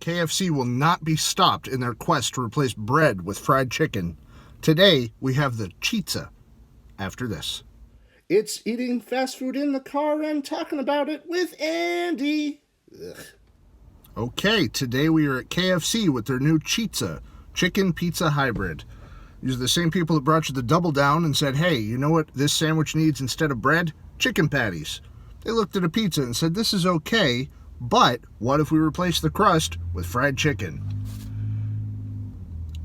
KFC will not be stopped in their quest to replace bread with fried chicken. Today, we have the Chizza after this. It's eating fast food in the car and talking about it with Andy. Ugh. Okay, today we are at KFC with their new Chizza, chicken pizza hybrid. These are the same people that brought you the double down and said, hey, you know what this sandwich needs instead of bread? Chicken patties. They looked at a pizza and said, this is okay, but what if we replace the crust with fried chicken?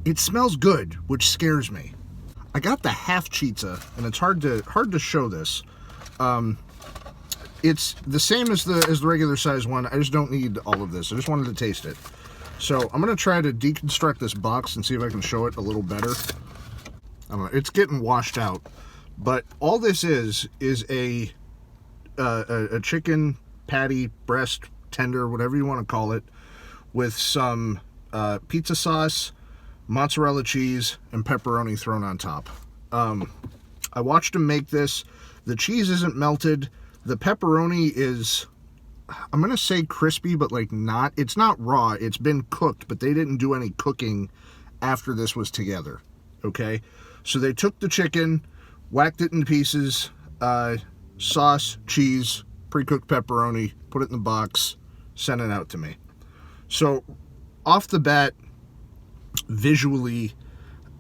It smells good, which scares me. I got the half Chizza, and it's hard to show this. It's the same as the regular size one. I just don't need all of this. I just wanted to taste it. So I'm gonna try to deconstruct this box and see if I can show it a little better. I don't know. It's getting washed out, but all this is a chicken patty, breast, tender, whatever you want to call it, with some pizza sauce, mozzarella cheese, and pepperoni thrown on top. I watched them make this. The cheese isn't melted. The pepperoni is, I'm going to say crispy, but like not. It's not raw. It's been cooked, but they didn't do any cooking after this was together. Okay? So they took the chicken, whacked it into pieces, sauce, cheese, pre-cooked pepperoni, put it in the box, sent it out to me. So off the bat, visually,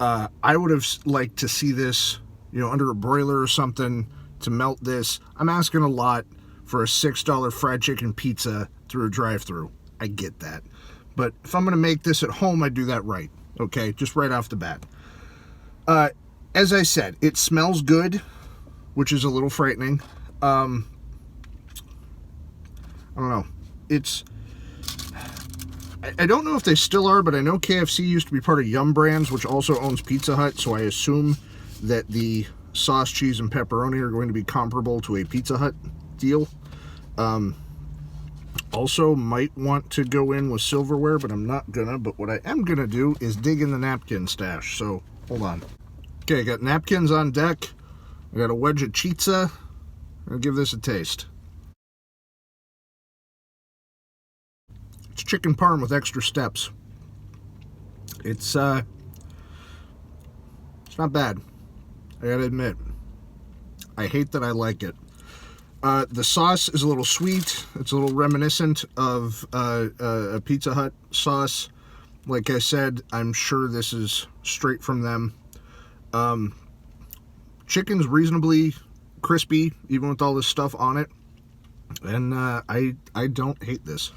I would have liked to see this, under a broiler or something to melt this. I'm asking a lot for a $6 fried chicken pizza through a drive-thru. I get that. But if I'm going to make this at home, I do that right. Okay, just right off the bat. As I said, it smells good, which is a little frightening. I don't know. I don't know if they still are, but I know KFC used to be part of Yum Brands, which also owns Pizza Hut, so I assume that the sauce, cheese, and pepperoni are going to be comparable to a Pizza Hut deal. Also might want to go in with silverware, but I'm not gonna. But what I am gonna do is dig in the napkin stash, so hold on. Okay, I got napkins on deck. I got a wedge of Chizza. I'll give this a taste. It's chicken parm with extra steps. It's not bad. I gotta admit. I hate that I like it. The sauce is a little sweet. It's a little reminiscent of a Pizza Hut sauce. Like I said, I'm sure this is straight from them. Chicken's reasonably crispy, even with all this stuff on it. And I don't hate this.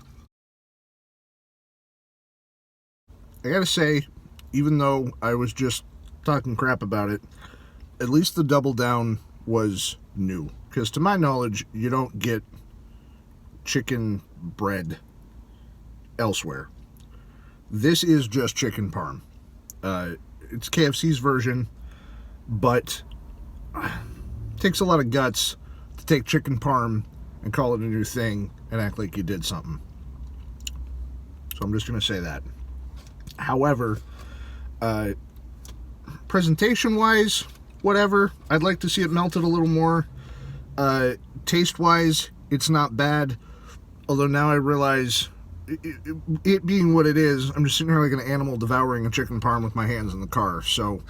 I gotta say, even though I was just talking crap about it, at least the double down was new. Because to my knowledge, you don't get chicken bread elsewhere. This is just chicken parm. It's KFC's version, but it takes a lot of guts to take chicken parm and call it a new thing and act like you did something. So I'm just going to say that. However, presentation-wise, whatever. I'd like to see it melted a little more. Taste-wise, it's not bad. Although now I realize, it being what it is, I'm just sitting here like an animal devouring a chicken parm with my hands in the car. So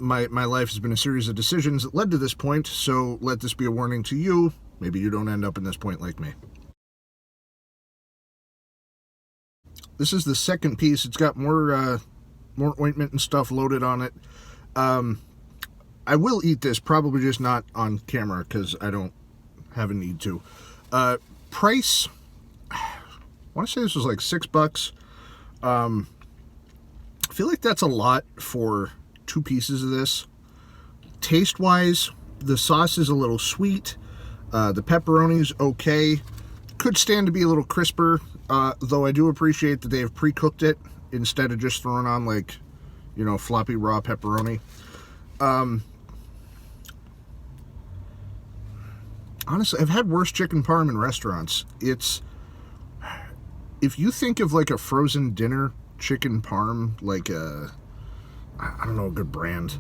my life has been a series of decisions that led to this point. So let this be a warning to you. Maybe you don't end up in this point like me. This is the second piece. It's got more ointment and stuff loaded on it. I will eat this, probably just not on camera because I don't have a need to. Price, I want to say this was like $6. I feel like that's a lot for 2 pieces of this. Taste-wise, the sauce is a little sweet. The pepperoni's okay. Could stand to be a little crisper, though I do appreciate that they have pre-cooked it instead of just throwing on like, floppy raw pepperoni. Honestly, I've had worse chicken parm in restaurants. If you think of like a frozen dinner chicken parm, like a good brand.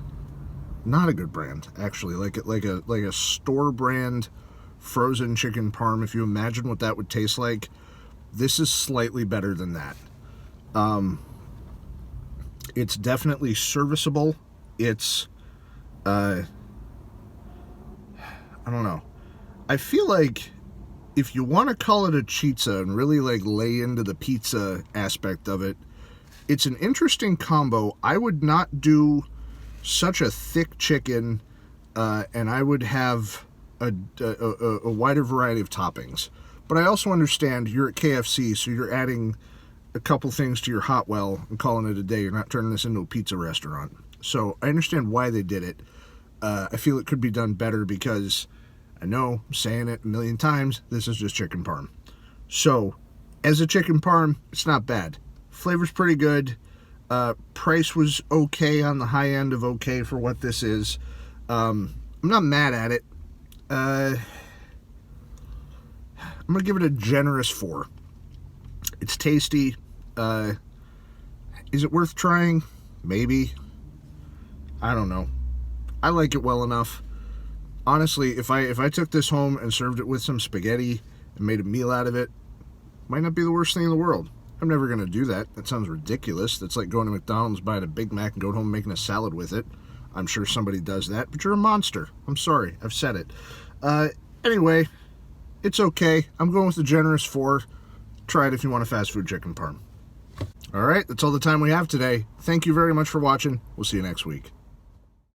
Not a good brand, actually. Like a store brand frozen chicken parm. If you imagine what that would taste like, This is slightly better than that. It's definitely serviceable. It's, I don't know. I feel like if you want to call it a Chizza and really like lay into the pizza aspect of it, it's an interesting combo. I would not do such a thick chicken, and I would have a wider variety of toppings. But I also understand you're at KFC, so you're adding a couple things to your hot well and calling it a day. You're not turning this into a pizza restaurant. So I understand why they did it. I feel it could be done better because I know I'm saying it a million times, this is just chicken parm. So as a chicken parm, it's not bad. Flavor's pretty good. Price was okay, on the high end of okay for what this is. I'm not mad at it. I'm going to give it a generous 4. It's tasty. Is it worth trying? Maybe. I don't know. I like it well enough. Honestly, if I took this home and served it with some spaghetti and made a meal out of it, might not be the worst thing in the world. I'm never going to do that. That sounds ridiculous. That's like going to McDonald's, buying a Big Mac, and going home and making a salad with it. I'm sure somebody does that, but you're a monster. I'm sorry. I've said it. Anyway, it's okay. I'm going with the generous 4. Try it if you want a fast food chicken parm. All right, that's all the time we have today. Thank you very much for watching. We'll see you next week.